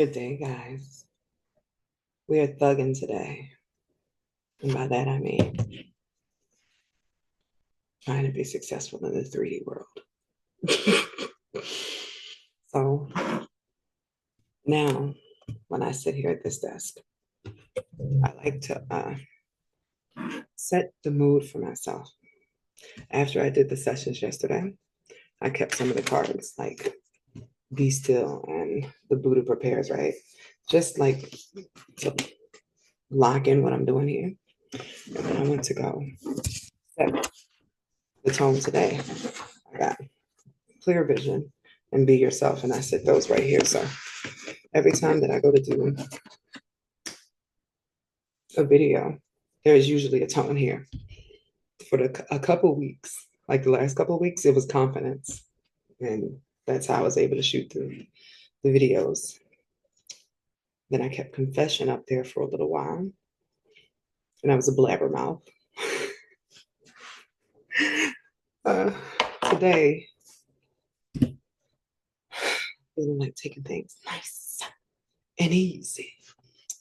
Good day, guys. We are thugging today. And by that, I mean trying to be successful in the 3D world. So now, when I sit here at this desk, I like to set the mood for myself. After I did the sessions yesterday, I kept some of the cards like Be Still and the Buddha Prepares, right? Just like to lock in what I'm doing here. And then I went to go set the tone today. I got Clear Vision and Be Yourself, and I set those right here. So every time that I go to do a video, there's usually a tone here. For a couple weeks, like the last couple of weeks, it was confidence. And that's how I was able to shoot through the videos. Then I kept confession up there for a little while. And I was a blabbermouth. uh, Today, feeling like taking things nice and easy.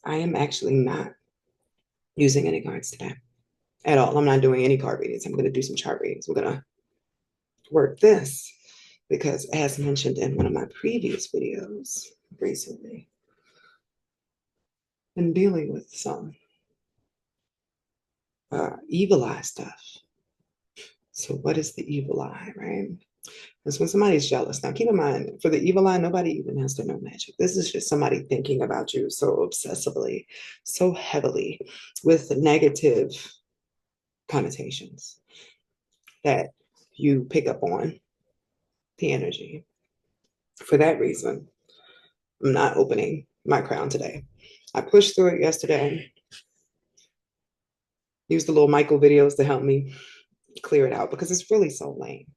I am actually not using any cards today at all. I'm not doing any card readings. I'm going to do some chart readings. We're going to work this because, as mentioned in one of my previous videos recently, I'm dealing with some evil eye stuff. So, what is the evil eye, right? It's when somebody's jealous. Now, keep in mind, for the evil eye, nobody even has to know magic. This is just somebody thinking about you so obsessively, so heavily, with negative connotations that you pick up on the energy. For that reason, I'm not opening my crown today. I pushed through it yesterday, used the little Michael videos to help me clear it out because it's really so lame.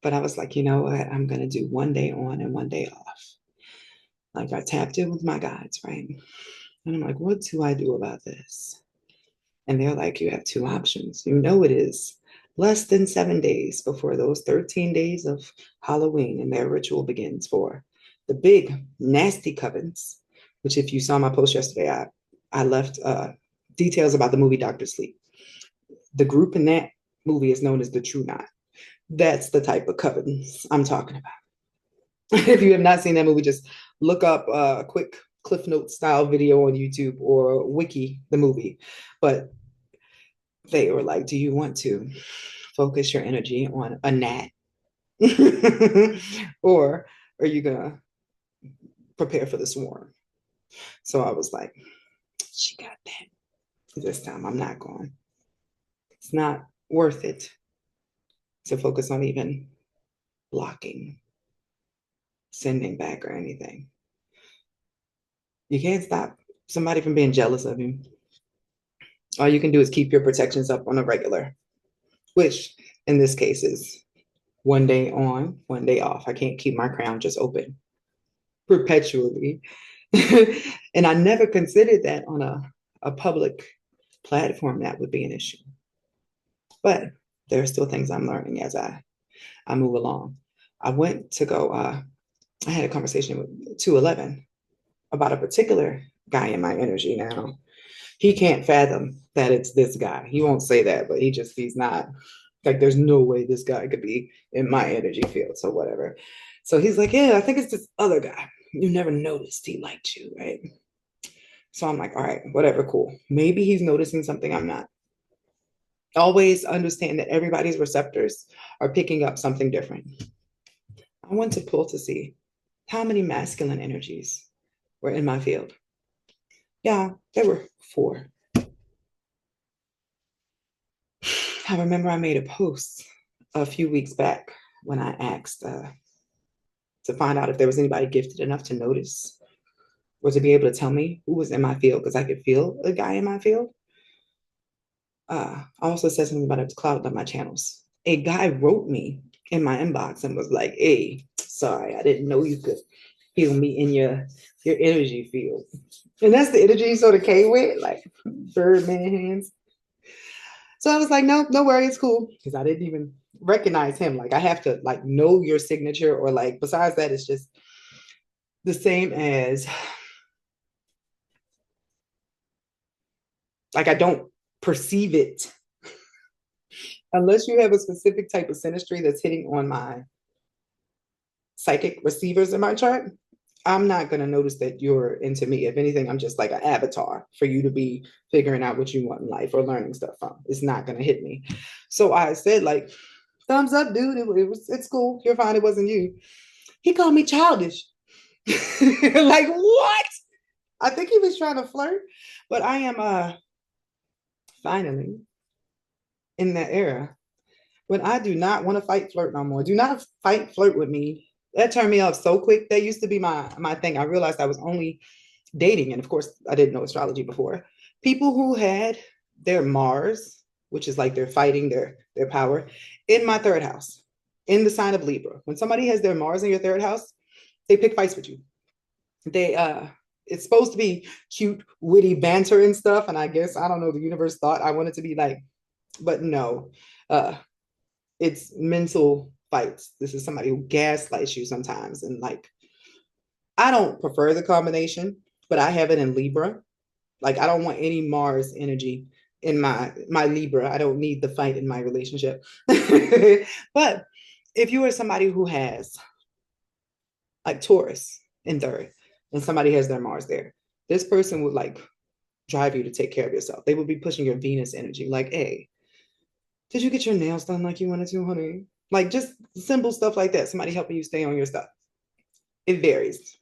But I was like, you know what? I'm going to do one day on and one day off. Like I tapped in with my guides, right? And I'm like, what do I do about this? And they're like, you have two options. You know, it is less than 7 days before those 13 days of Halloween and their ritual begins for the big nasty covens, which if you saw my post yesterday, I left details about the movie Dr. Sleep. The group in that movie is known as the True Knot. That's the type of covens I'm talking about. If you have not seen that movie, just look up a quick Cliff Note style video on YouTube or Wiki the movie. But they were like, do you want to focus your energy on a gnat? Or are you going to prepare for the swarm? So I was like, she got that. This time I'm not going. It's not worth it to focus on even blocking, sending back, or anything. You can't stop somebody from being jealous of you. All you can do is keep your protections up on a regular, which in this case is one day on, one day off. I can't keep my crown just open perpetually. And I never considered that on a public platform that would be an issue. But there are still things I'm learning as I move along. I went to go, I had a conversation with 211 about a particular guy in my energy now. He can't fathom that it's this guy. He won't say that, but he's not, like, there's no way this guy could be in my energy field. So whatever. So he's like, yeah, I think it's this other guy. You never noticed he liked you, right? So I'm like, all right, whatever, cool. Maybe he's noticing something I'm not. Always understand that everybody's receptors are picking up something different. I went to pull to see how many masculine energies were in my field. Yeah, there were 4. I remember I made a post a few weeks back when I asked to find out if there was anybody gifted enough to notice or to be able to tell me who was in my field because I could feel a guy in my field. I also said something about it clouded up my channels. A guy wrote me in my inbox and was like, hey, sorry, I didn't know you could feel me in your energy field. And that's the energy you sort of came with, like Birdman hands. So I was like, no, no worry, it's cool. Because I didn't even recognize him. Like I have to like know your signature or like besides that, it's just the same as like I don't perceive it unless you have a specific type of synastry that's hitting on my psychic receivers in my chart. I'm not going to notice that you're into me. If anything, I'm just like an avatar for you to be figuring out what you want in life or learning stuff from. It's not going to hit me. So I said, like, thumbs up, dude. It's cool. You're fine. It wasn't you. He called me childish. Like, what? I think he was trying to flirt, but I am finally in that era when I do not want to fight flirt no more. Do not fight flirt with me. That turned me off so quick. That used to be my thing. I realized I was only dating, and of course, I didn't know astrology before. People who had their Mars, which is like they're fighting their power, in my third house, in the sign of Libra. When somebody has their Mars in your third house, they pick fights with you. They it's supposed to be cute, witty banter and stuff. And I guess I don't know, the universe thought I wanted to be like, but no. It's mental fights. This is somebody who gaslights you sometimes. And like, I don't prefer the combination, but I have it in Libra. Like, I don't want any Mars energy in my Libra. I don't need the fight in my relationship. But if you are somebody who has like Taurus in third and somebody has their Mars there, this person would like drive you to take care of yourself. They would be pushing your Venus energy, like, hey, did you get your nails done like you wanted to, honey? Like just simple stuff like that. Somebody helping you stay on your stuff. It varies.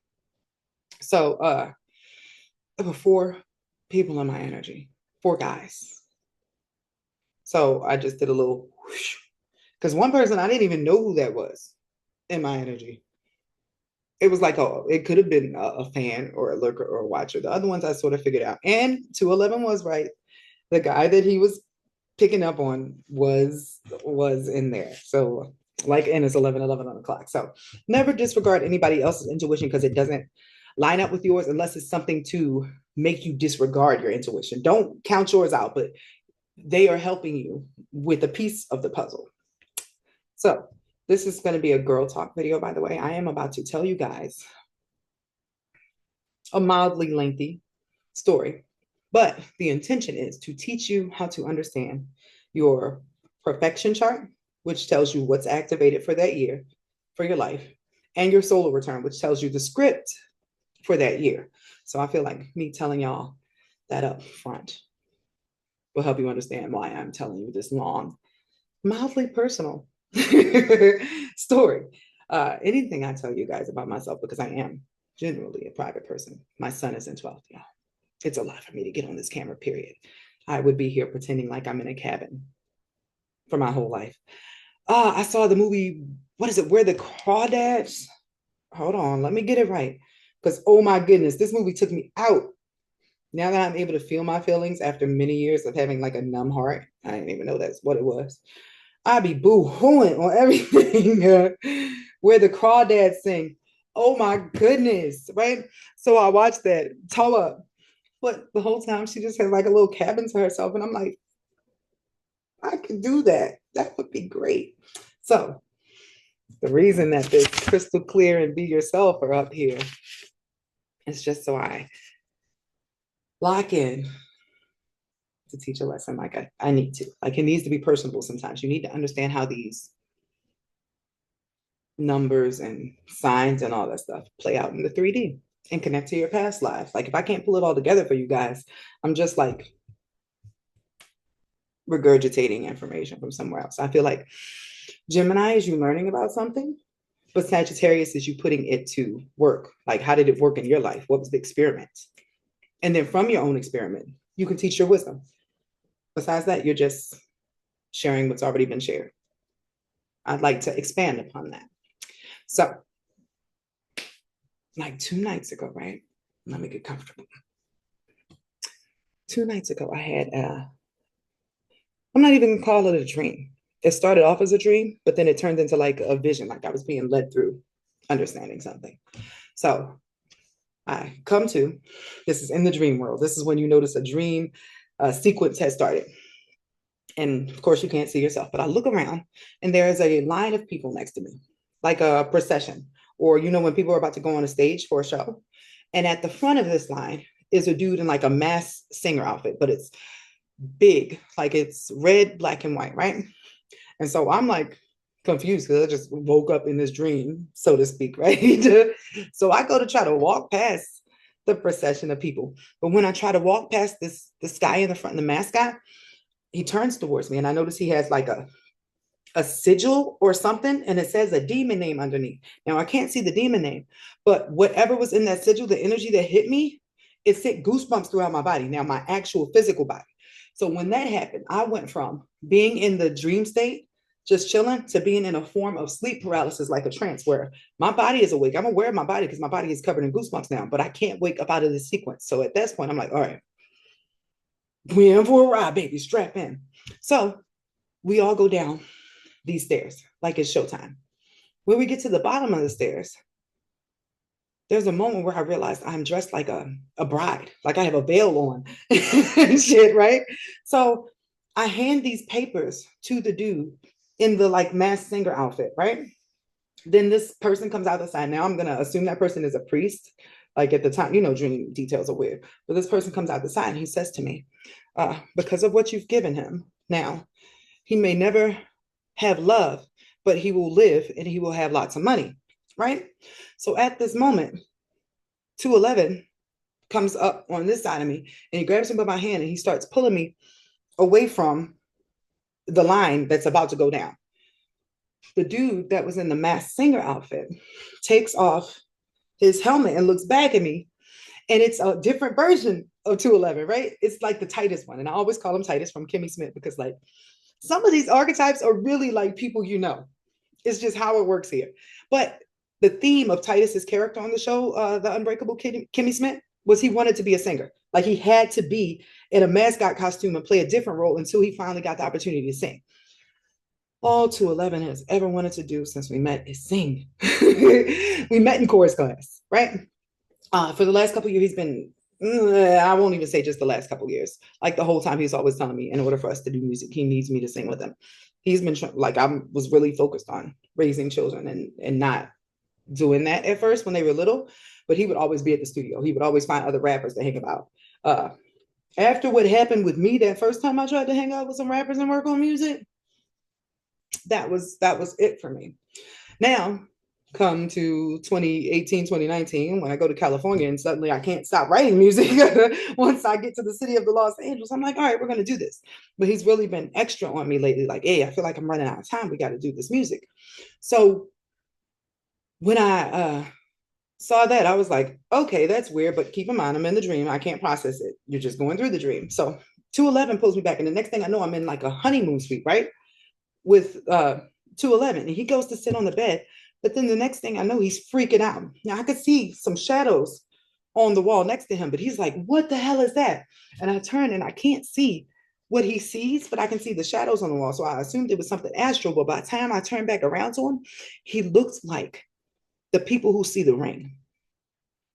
So there were four people in my energy, four guys. So I just did a little whoosh. Because one person I didn't even know who that was in my energy. It was like, oh, it could have been a fan or a lurker or a watcher. The other ones I sort of figured out. And 211 was right. The guy that he was picking up on was in there. So like, and it's 11:11 on the clock. So never disregard anybody else's intuition because it doesn't line up with yours unless it's something to make you disregard your intuition. Don't count yours out, but they are helping you with a piece of the puzzle. So this is going to be a girl talk video, by the way. I am about to tell you guys a mildly lengthy story, but the intention is to teach you how to understand your profection chart, which tells you what's activated for that year for your life, and your solar return, which tells you the script for that year. So I feel like me telling y'all that up front will help you understand why I'm telling you this long, mildly personal story. Anything I tell you guys about myself, because I am generally a private person. My son is in 12th, y'all. It's a lot for me to get on this camera, period. I would be here pretending like I'm in a cabin for my whole life. I saw the movie, what is it, Where the Crawdads? Hold on, let me get it right. Because, oh my goodness, this movie took me out. Now that I'm able to feel my feelings after many years of having like a numb heart, I didn't even know that's what it was. I'd be boo-hooing on everything. Where the Crawdads sing. Oh my goodness, right? So I watched that. Toa, but the whole time she just has like a little cabin to herself. And I'm like, I could do that. That would be great. So the reason that this crystal clear and be yourself are up here is just so I lock in to teach a lesson like I need to. Like, it needs to be personable sometimes. You need to understand how these numbers and signs and all that stuff play out in the 3D and connect to your past lives. Like, if I can't pull it all together for you guys, I'm just like regurgitating information from somewhere else. I feel like Gemini is you learning about something, but Sagittarius is you putting it to work. Like, how did it work in your life? What was the experiment? And then from your own experiment, you can teach your wisdom. Besides that, you're just sharing what's already been shared. I'd like to expand upon that. So, like 2 nights ago, right? Let me get comfortable. 2 nights ago, I had I'm not even gonna call it a dream. It started off as a dream, but then it turned into like a vision, like I was being led through understanding something. So I come to, this is in the dream world. This is when you notice a dream sequence has started. And of course, you can't see yourself, but I look around and there is a line of people next to me, like a procession. or when people are about to go on a stage for a show. And at the front of this line is a dude in like a mass singer outfit, but it's big, like it's red, black, and white, right? And so I'm like confused because I just woke up in this dream, so to speak, right? So I go to try to walk past the procession of people. But when I try to walk past this guy in the front, the mask guy, he turns towards me and I notice he has like a sigil or something, and it says a demon name underneath. Now I can't see the demon name, but whatever was in that sigil, the energy that hit me, it sent goosebumps throughout my body. Now my actual physical body. So when that happened, I went from being in the dream state, just chilling, to being in a form of sleep paralysis, like a trance, where my body is awake. I'm aware of my body because my body is covered in goosebumps now, but I can't wake up out of this sequence. So at this point, I'm like, all right, we in for a ride, baby, strap in. So we all go down these stairs like it's showtime. When we get to the bottom of the stairs, there's a moment where I realized I'm dressed like a bride, like I have a veil on and shit, right? So I hand these papers to the dude in the like masked singer outfit, right? Then this person comes out the side. Now I'm gonna assume that person is a priest. Like at the time, dream details are weird. But this person comes out the side and he says to me, because of what you've given him, now he may never have love, but he will live and he will have lots of money, right? So at this moment, 211 comes up on this side of me and he grabs me by my hand and he starts pulling me away from the line that's about to go down. The dude that was in the masked singer outfit takes off his helmet and looks back at me, and it's a different version of 211, right? It's like the Titus one. And I always call him Titus from Kimmy Smith because like some of these archetypes are really like people It's just how it works here. But the theme of Titus's character on the show, The Unbreakable Kimmy Smith, was he wanted to be a singer. Like he had to be in a mascot costume and play a different role until he finally got the opportunity to sing. All 211 has ever wanted to do since we met is sing. We met in chorus class, right? For the last couple of years, he's been, I won't even say just the last couple of years. Like the whole time, he's always telling me in order for us to do music, he needs me to sing with him. He's been like, I was really focused on raising children and not doing that at first when they were little, but he would always be at the studio. He would always find other rappers to hang about. After what happened with me that first time I tried to hang out with some rappers and work on music, that was it for me. Now, come to 2018, 2019, when I go to California and suddenly I can't stop writing music. Once I get to the city of the Los Angeles, I'm like, all right, we're going to do this. But he's really been extra on me lately. Like, hey, I feel like I'm running out of time. We got to do this music. So when I saw that, I was like, okay, that's weird. But keep in mind, I'm in the dream. I can't process it. You're just going through the dream. So 211 pulls me back. And the next thing I know, I'm in like a honeymoon suite, right? With 211. And he goes to sit on the bed. But then the next thing I know, he's freaking out. Now I could see some shadows on the wall next to him, but he's like, what the hell is that? And I turn and I can't see what he sees, but I can see the shadows on the wall. So I assumed it was something astral. But by the time I turned back around to him, he looks like the people who see the ring.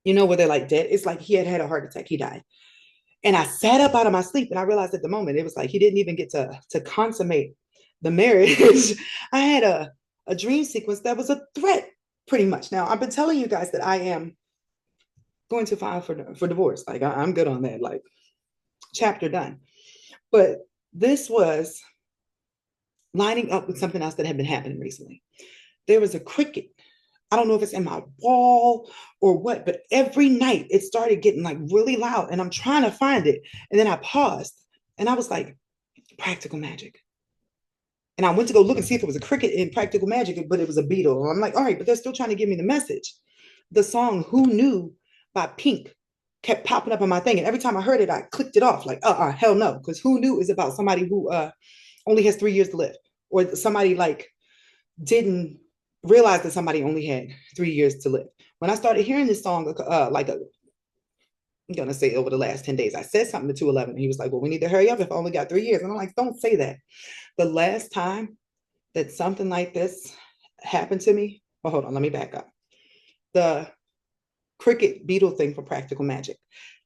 Where they're like dead. It's like he had a heart attack. He died. And I sat up out of my sleep and I realized at the moment, it was like he didn't even get to consummate the marriage. I had a dream sequence that was a threat, pretty much. Now, I've been telling you guys that I am going to file for divorce. Like, I'm good on that. Like, chapter done. But this was lining up with something else that had been happening recently. There was a cricket. I don't know if it's in my wall or what, but every night it started getting like really loud and I'm trying to find it. And then I paused and I was like, practical magic. And I went to go look and see if it was a cricket in practical magic, but it was a beetle. I'm like, all right, but they're still trying to give me the message. The song Who Knew by Pink kept popping up on my thing. And every time I heard it, I clicked it off like, hell no. Because Who Knew is about somebody who only has 3 years to live. Or somebody like didn't realize that somebody only had 3 years to live. When I started hearing this song, I'm going to say over the last 10 days, I said something to 211. And he was like, well, we need to hurry up if I only got 3 years. And I'm like, don't say that. The last time that something like this happened to me, well, hold on, let me back up. The cricket beetle thing for practical magic.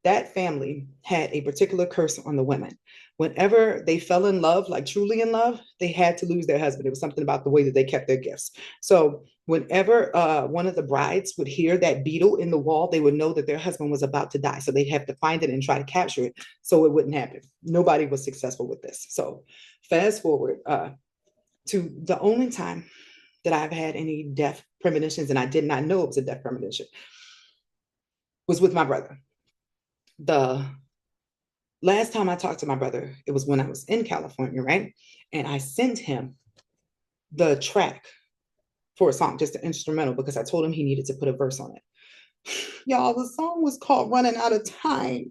That family had a particular curse on the women. whenever they fell in love, like truly in love, they had to lose their husband. It was something about the way that they kept their gifts. So whenever one of the brides would hear that beetle in the wall, they would know that their husband was about to die. So they'd have to find it and try to capture it so it wouldn't happen. Nobody was successful with this. So fast forward to the only time that I've had any death premonitions, and I did not know it was a death premonition, was with my brother. The last time I talked to my brother, it was when I was in California, right? And I sent him the track for a song, just an instrumental, because I told him he needed to put a verse on it. Y'all, the song was called Running Out of Time.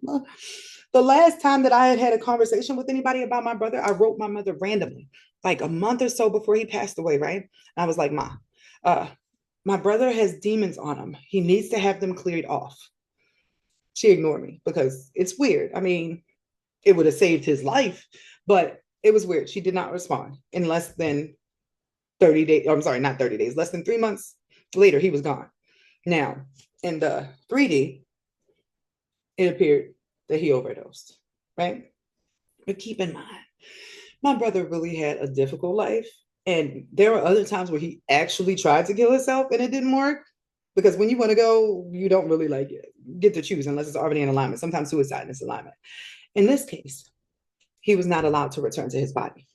The last time that I had had a conversation with anybody about my brother, I wrote my mother randomly, like a month or so before he passed away, right? And I was like, Ma, my brother has demons on him. He needs to have them cleared off. She ignored me because it's weird. I mean, it would have saved his life, but it was weird. She did not respond. In less than 30 days, I'm sorry, not 30 days, less than 3 months later, he was gone. Now, in the 3D, it appeared that he overdosed, right? But keep in mind, my brother really had a difficult life. And there were other times where he actually tried to kill himself and it didn't work. Because when you want to go, you don't really like get to choose unless it's already in alignment. Sometimes suicide is alignment. In this case, he was not allowed to return to his body.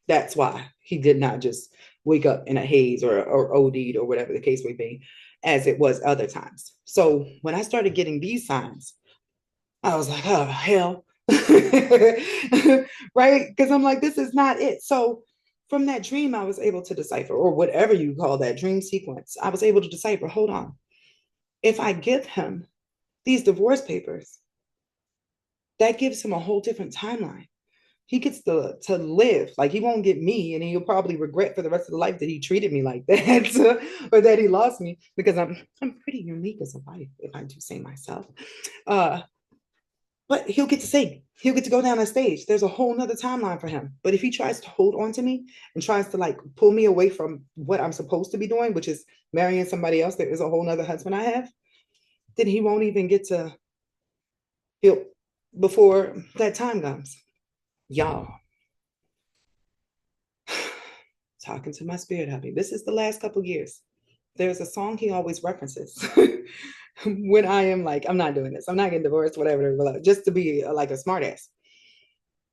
That's why he did not just wake up in a haze or OD'd or whatever the case may be, as it was other times. So when I started getting these signs, I was like, oh, hell. Right? Because I'm like, this is not it. So from that dream, I was able to decipher, or whatever you call that dream sequence, I was able to decipher, hold on. If I give him these divorce papers, that gives him a whole different timeline. He gets to live. Like he won't get me, and he'll probably regret for the rest of the life that he treated me like that, or that he lost me, because I'm pretty unique as a wife, if I do say myself. Uh, but he'll get to sing. He'll get to go down that stage. There's a whole nother timeline for him. But if he tries to hold on to me and tries to like pull me away from what I'm supposed to be doing, which is marrying somebody else, there is a whole nother husband I have, then he won't even get to heal before that time comes. Y'all, talking to my spirit hubby. This is the last couple years. There's a song he always references when I am like, I'm not doing this. I'm not getting divorced, whatever, just to be like a smartass.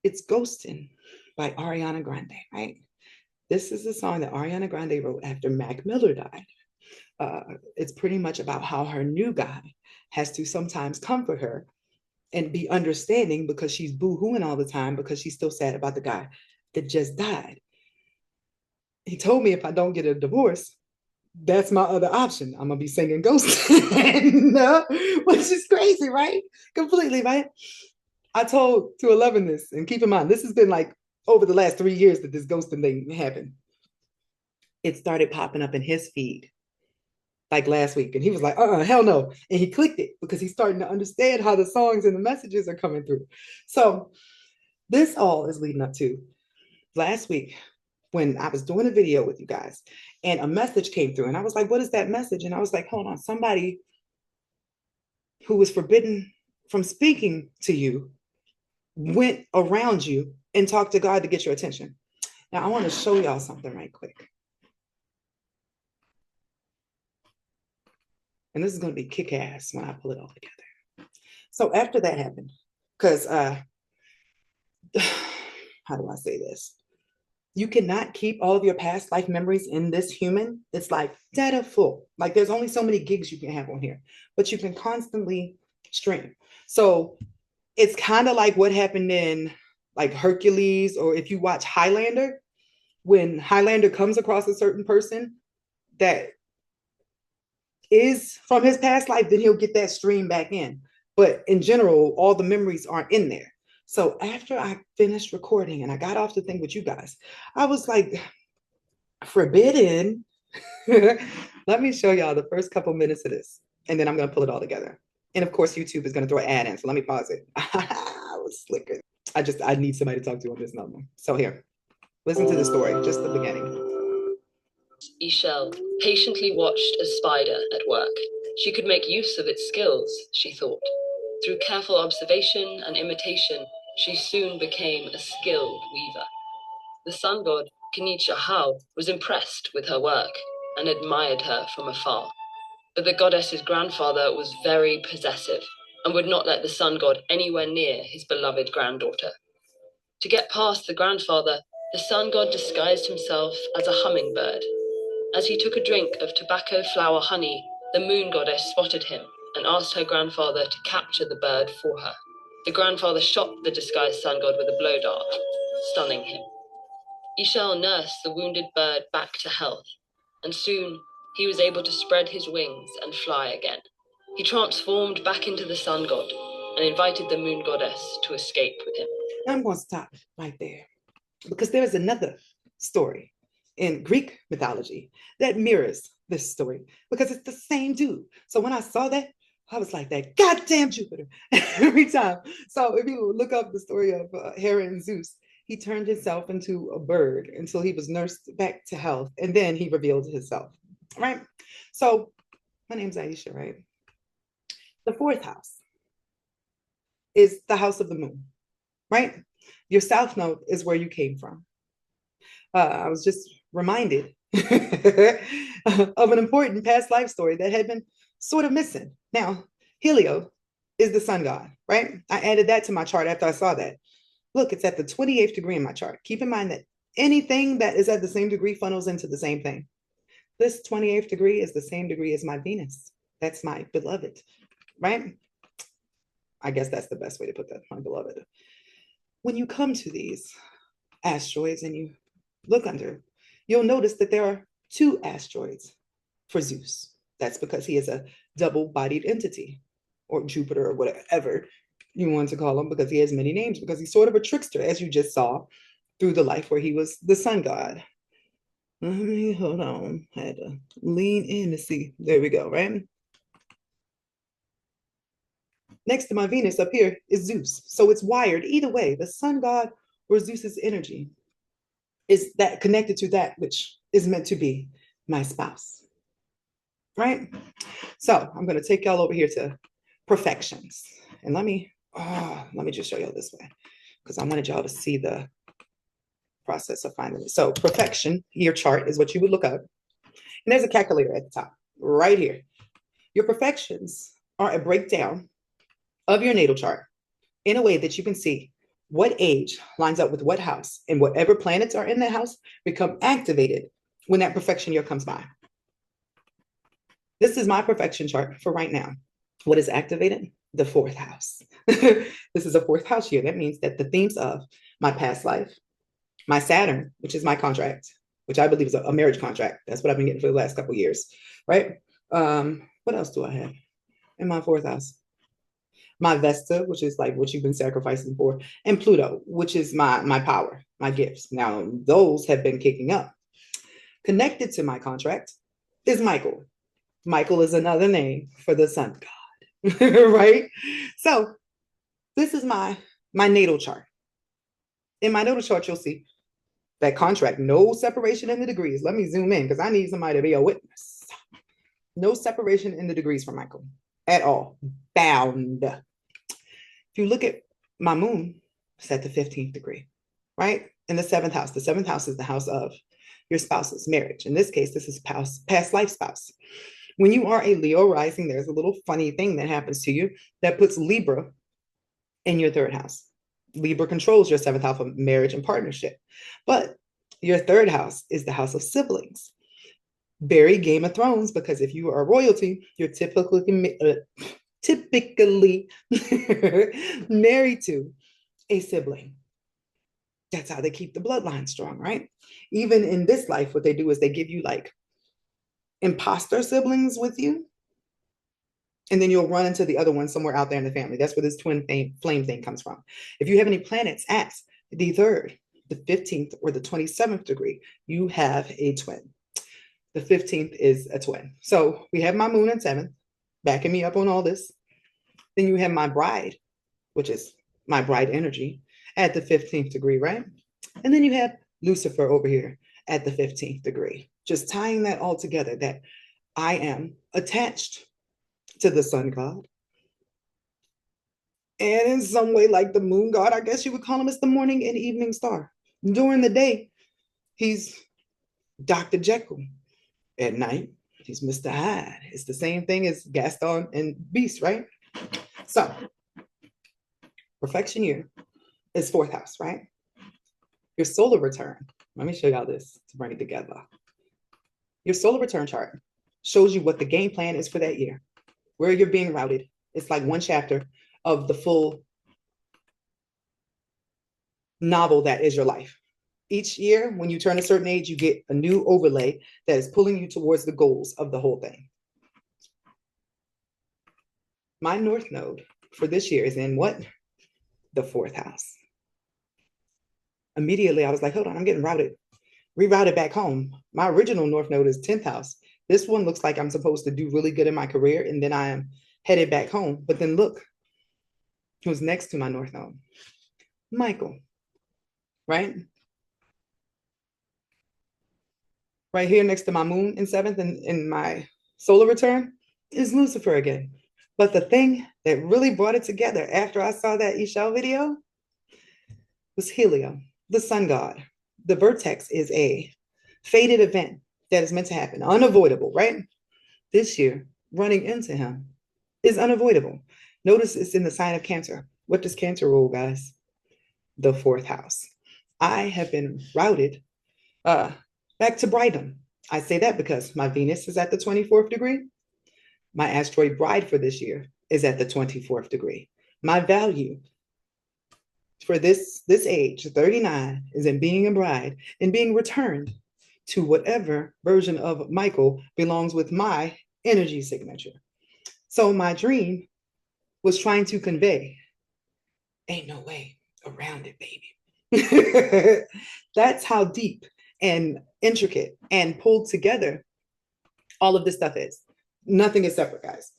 It's Ghostin' by Ariana Grande, right? This is a song that Ariana Grande wrote after Mac Miller died. It's pretty much about how her new guy has to sometimes comfort her and be understanding because she's boo-hooing all the time because she's still sad about the guy that just died. He told me if I don't get a divorce, that's my other option. I'm gonna be singing Ghost, which is crazy, right? Completely, right? I told 211 this, and keep in mind, this has been like over the last 3 years that this ghosting thing happened. It started popping up in his feed like last week, and he was like, hell no. And he clicked it because he's starting to understand how the songs and the messages are coming through. So this all is leading up to last week when I was doing a video with you guys and a message came through, and I was like, what is that message? And I was like, hold on, somebody who was forbidden from speaking to you went around you and talked to God to get your attention. Now I want to show y'all something right quick. And this is going to be kick ass when I pull it all together. So after that happened, because how do I say this? You cannot keep all of your past life memories in this human. It's like data full. Like there's only so many gigs you can have on here, but you can constantly stream. So it's kind of like what happened in like Hercules, or if you watch Highlander, when Highlander comes across a certain person that is from his past life, then he'll get that stream back in. But in general, all the memories aren't in there. So after I finished recording and I got off the thing with you guys, I was like, forbidden. Let me show y'all the first couple minutes of this, and then I'm going to pull it all together. And of course, YouTube is going to throw an ad in. So let me pause it. I was slicker. I need somebody to talk to on this number. So here, listen to the story, just the beginning. Michelle patiently watched a spider at work. She could make use of its skills, she thought. Through careful observation and imitation, she soon became a skilled weaver. The sun god, Kenichi Hao, was impressed with her work and admired her from afar. But the goddess's grandfather was very possessive and would not let the sun god anywhere near his beloved granddaughter. To get past the grandfather, the sun god disguised himself as a hummingbird. As he took a drink of tobacco flower honey, the moon goddess spotted him and asked her grandfather to capture the bird for her. The grandfather shot the disguised sun god with a blow dart, stunning him. Ishel nursed the wounded bird back to health, and soon he was able to spread his wings and fly again. He transformed back into the sun god and invited the moon goddess to escape with him. I'm going to stop right there because there's another story in Greek mythology that mirrors this story because it's the same dude. So when I saw that, I was like, that goddamn Jupiter every time. So if you look up the story of Hera and Zeus, he turned himself into a bird until he was nursed back to health, and then he revealed himself, right? So my name's Aisha, right? The fourth house is the house of the moon, right? Your south node is where you came from. I was just reminded of an important past life story that had been sort of missing. Now, Helio is the sun god, right? I added that to my chart after I saw that. Look, it's at the 28th degree in my chart. Keep in mind that anything that is at the same degree funnels into the same thing. This 28th degree is the same degree as my Venus. That's my beloved, right? I guess that's the best way to put that, my beloved. When you come to these asteroids and you look under, you'll notice that there are two asteroids for Zeus. That's because he is a double-bodied entity, or Jupiter, or whatever you want to call him, because he has many names, because he's sort of a trickster, as you just saw through the life where he was the sun god. Let me, hold on, I had to lean in to see. There we go, right? Next to my Venus up here is Zeus. So it's wired either way, the sun god or Zeus's energy is that connected to that which is meant to be my spouse, right? So I'm going to take y'all over here to profections. And let me just show y'all this way because I wanted y'all to see the process of finding it. So profection, your chart is what you would look up. And there's a calculator at the top right here. Your profections are a breakdown of your natal chart in a way that you can see what age lines up with what house, and whatever planets are in that house become activated when that profection year comes by. This is my profection chart for right now. What is activated? The fourth house. This is a fourth house year. That means that the themes of my past life, my Saturn, which is my contract, which I believe is a marriage contract. That's what I've been getting for the last couple of years, right? What else do I have in my fourth house? My Vesta, which is like what you've been sacrificing for, and Pluto, which is my power, my gifts. Now, those have been kicking up. Connected to my contract is Michael. Michael is another name for the sun god, right? So this is my natal chart. In my natal chart, you'll see that contract, no separation in the degrees. Let me zoom in because I need somebody to be a witness. No separation in the degrees for Michael at all. Bound. If you look at my moon, it's at the 15th degree, right? In the seventh house. The seventh house is the house of your spouse's marriage. In this case, this is past life spouse. When you are a Leo rising, there's a little funny thing that happens to you that puts Libra in your third house. Libra controls your seventh house of marriage and partnership. But your third house is the house of siblings. Very Game of Thrones, because if you are royalty, you're typically married to a sibling. That's how they keep the bloodline strong, right? Even in this life, what they do is they give you like imposter siblings with you, and then you'll run into the other one somewhere out there in the family. That's where this twin flame thing comes from. If you have any planets at the 3rd, the 15th, or the 27th degree, you have a twin. The 15th is a twin. So we have my moon in 7th, backing me up on all this. Then you have my bride, which is my bride energy, at the 15th degree, right? And then you have Lucifer over here at the 15th degree. Just tying that all together, that I am attached to the sun god. And in some way, like the moon god, I guess you would call him, is the morning and evening star. During the day, he's Dr. Jekyll. At night, he's Mr. Hyde. It's the same thing as Gaston and Beast, right? So, perfection year is fourth house, right? Your solar return. Let me show y'all this to bring it together. Your solar return chart shows you what the game plan is for that year, where you're being routed. It's like one chapter of the full novel that is your life. Each year, when you turn a certain age, you get a new overlay that is pulling you towards the goals of the whole thing. My North Node for this year is in what? The fourth house. Immediately, I was like, hold on, I'm getting rerouted back home. My original North Node is 10th house. This one looks like I'm supposed to do really good in my career, and then I am headed back home. But then look, who's next to my North Node? Michael, right? Right here next to my moon in seventh and in my solar return is Lucifer again. But the thing that really brought it together after I saw that Ishel video was Helium, the sun god. The vertex is a fated event that is meant to happen, unavoidable, right? This year, running into him is unavoidable. Notice it's in the sign of Cancer. What does Cancer rule, guys? The fourth house. I have been routed back to Bridom. I say that because my Venus is at the 24th degree. My asteroid bride for this year is at the 24th degree. My value for this age, 39, is in being a bride and being returned to whatever version of Michael belongs with my energy signature. So my dream was trying to convey, ain't no way around it, baby. That's how deep and intricate and pulled together all of this stuff is. Nothing is separate, guys.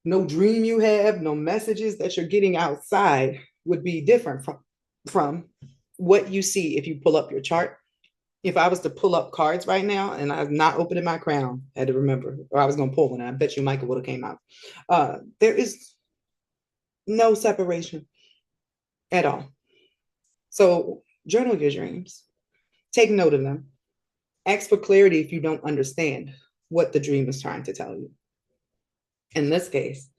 No dream you have, no messages that you're getting outside would be different from what you see if you pull up your chart. If I was to pull up cards right now and I'm not opening my crown, I had to remember, or I was going to pull one, and I bet you Michael would have came out. There is no separation at all. So journal your dreams, take note of them, ask for clarity if you don't understand what the dream is trying to tell you. In this case,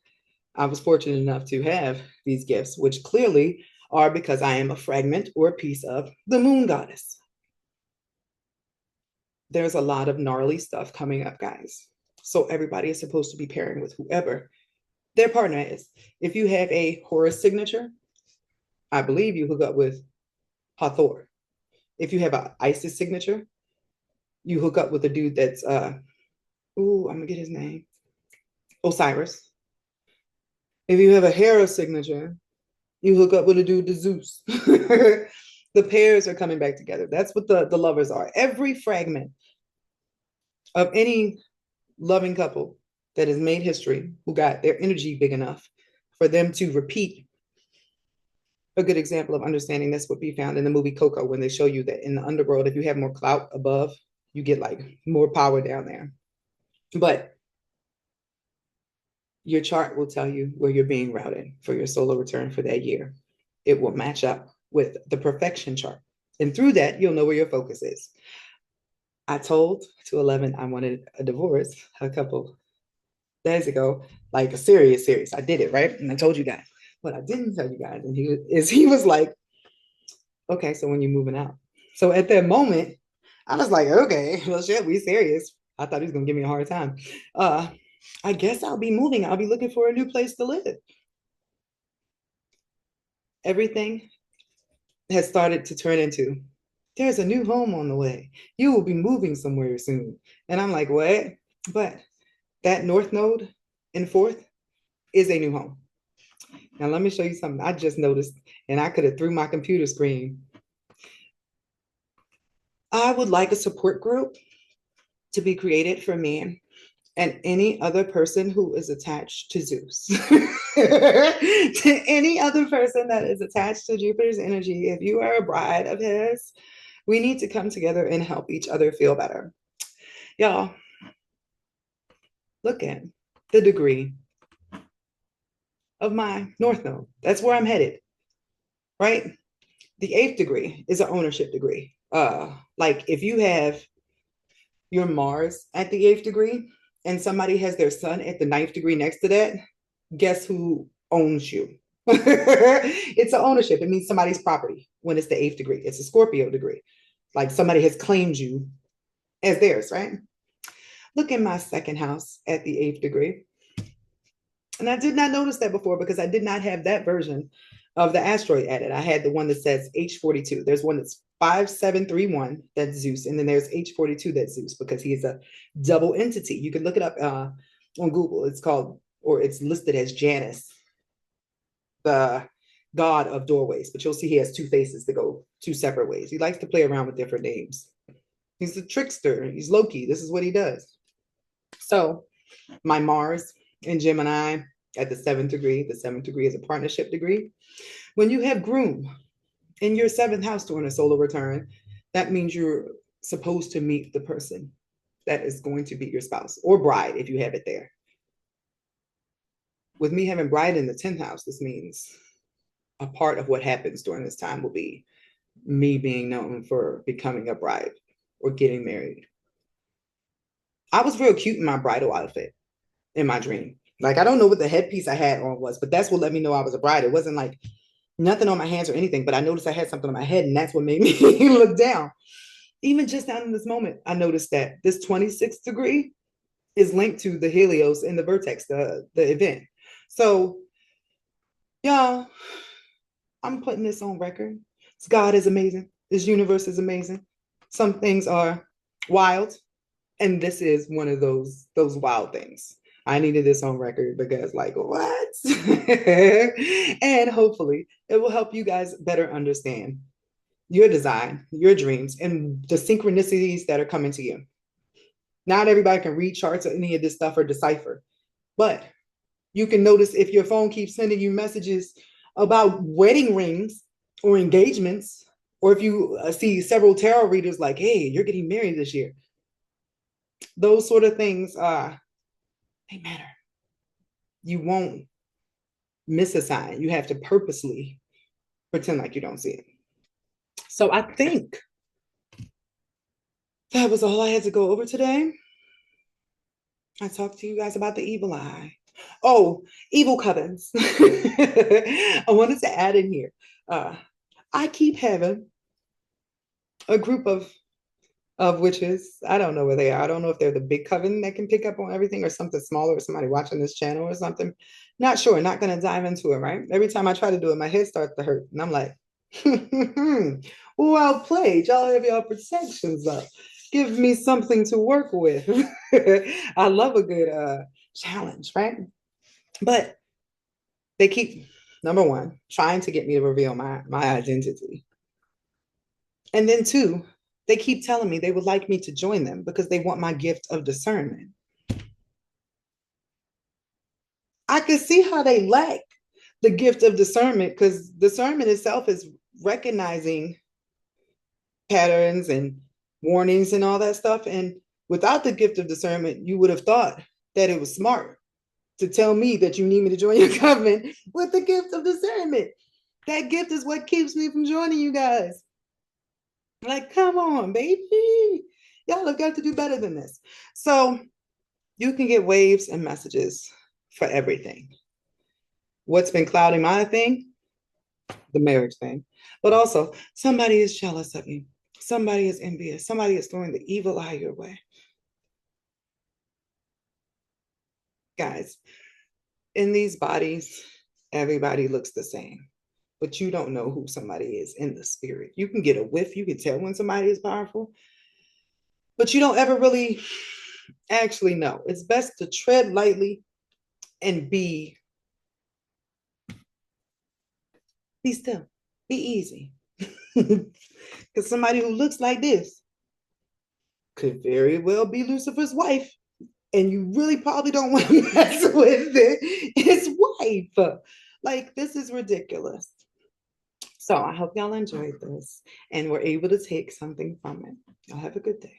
I was fortunate enough to have these gifts, which clearly are because I am a fragment or a piece of the moon goddess. There's a lot of gnarly stuff coming up, guys. So everybody is supposed to be pairing with whoever their partner is. If you have a Horus signature, I believe you hook up with Hathor. If you have an Isis signature, you hook up with a dude that's I'm gonna get his name. Osiris. If you have a Hera signature, you hook up with a dude, the Zeus. The pairs are coming back together. That's what the lovers are. Every fragment of any loving couple that has made history, who got their energy big enough for them to repeat. A good example of understanding this would be found in the movie Coco, when they show you that in the underworld, if you have more clout above, you get like more power down there. But your chart will tell you where you're being routed for your solar return for that year. It will match up with the perfection chart. And through that, you'll know where your focus is. I told 211 I wanted a divorce a couple days ago, like a serious. I did it, right? And I told you guys. What I didn't tell you guys, and he was like, okay, so when you moving out? So at that moment, I was like, okay, well, shit, we serious. I thought he was gonna give me a hard time. I guess I'll be moving. I'll be looking for a new place to live. Everything has started to turn into, there's a new home on the way. You will be moving somewhere soon. And I'm like, what? But that North Node in fourth is a new home. Now let me show you something I just noticed, and I could have threw my computer screen. I would like a support group to be created for me and any other person who is attached to Zeus. To any other person that is attached to Jupiter's energy, if you are a bride of his, we need to come together and help each other feel better. Y'all, look at the degree of my North Node. That's where I'm headed, right? The eighth degree is an ownership degree. Like if you have your Mars at the eighth degree and somebody has their sun at the ninth degree next to that, guess who owns you? It's an ownership. It means somebody's property when it's the eighth degree. It's a Scorpio degree. Like somebody has claimed you as theirs, right? Look in my second house at the eighth degree. And I did not notice that before because I did not have that version of the asteroid added. I had the one that says H42. There's one that's 5731, that's Zeus. And then there's H42, that's Zeus, because he is a double entity. You can look it up on Google. It's called, or it's listed as Janus, the god of doorways. But you'll see he has two faces that go two separate ways. He likes to play around with different names. He's a trickster. He's Loki. This is what he does. So my Mars in Gemini at the seventh degree is a partnership degree. When you have groom in your seventh house during a solar return, that means you're supposed to meet the person that is going to be your spouse or bride if you have it there. With me having bride in the 10th house, this means a part of what happens during this time will be me being known for becoming a bride or getting married. I was real cute in my bridal outfit in my dream. Like, I don't know what the headpiece I had on was, but that's what let me know I was a bride. It wasn't like nothing on my hands or anything, but I noticed I had something on my head, and that's what made me look down. Even just now in this moment, I noticed that this 26th degree is linked to the Helios and the vertex, the event. So, y'all, I'm putting this on record. God is amazing. This universe is amazing. Some things are wild, and this is one of those wild things. I needed this on record because, like, what? And hopefully, it will help you guys better understand your design, your dreams, and the synchronicities that are coming to you. Not everybody can read charts or any of this stuff or decipher, but you can notice if your phone keeps sending you messages about wedding rings or engagements, or if you see several tarot readers like, hey, you're getting married this year. Those sort of things, they matter. You won't miss a sign. You have to purposely pretend like you don't see it. So I think that was all I had to go over today. I talked to you guys about the evil eye. Oh, evil covens. I wanted to add in here. I keep having a group of witches. I don't know where they are. I don't know if they're the big coven that can pick up on everything or something smaller or somebody watching this channel or something. Not sure. Not going to dive into it, right? Every time I try to do it, my head starts to hurt. And I'm like, well played. Y'all have your protections up. Give me something to work with. I love a good challenge, right? But they keep, number one, trying to get me to reveal my identity. And then two, they keep telling me they would like me to join them because they want my gift of discernment. I can see how they lack the gift of discernment because discernment itself is recognizing patterns and warnings and all that stuff. And without the gift of discernment, you would have thought that it was smart to tell me that you need me to join your covenant with the gift of discernment. That gift is what keeps me from joining you guys. Like, come on, baby. Y'all have got to do better than this. So you can get waves and messages for everything. What's been clouding my thing? The marriage thing. But also, somebody is jealous of you. Somebody is envious. Somebody is throwing the evil eye your way. Guys, in these bodies, everybody looks the same, but you don't know who somebody is in the spirit. You can get a whiff, you can tell when somebody is powerful, but you don't ever really actually know. It's best to tread lightly and be still, be easy. Because somebody who looks like this could very well be Lucifer's wife. And you really probably don't want to mess with his wife. Like, this is ridiculous. So I hope y'all enjoyed this and were able to take something from it. Y'all have a good day.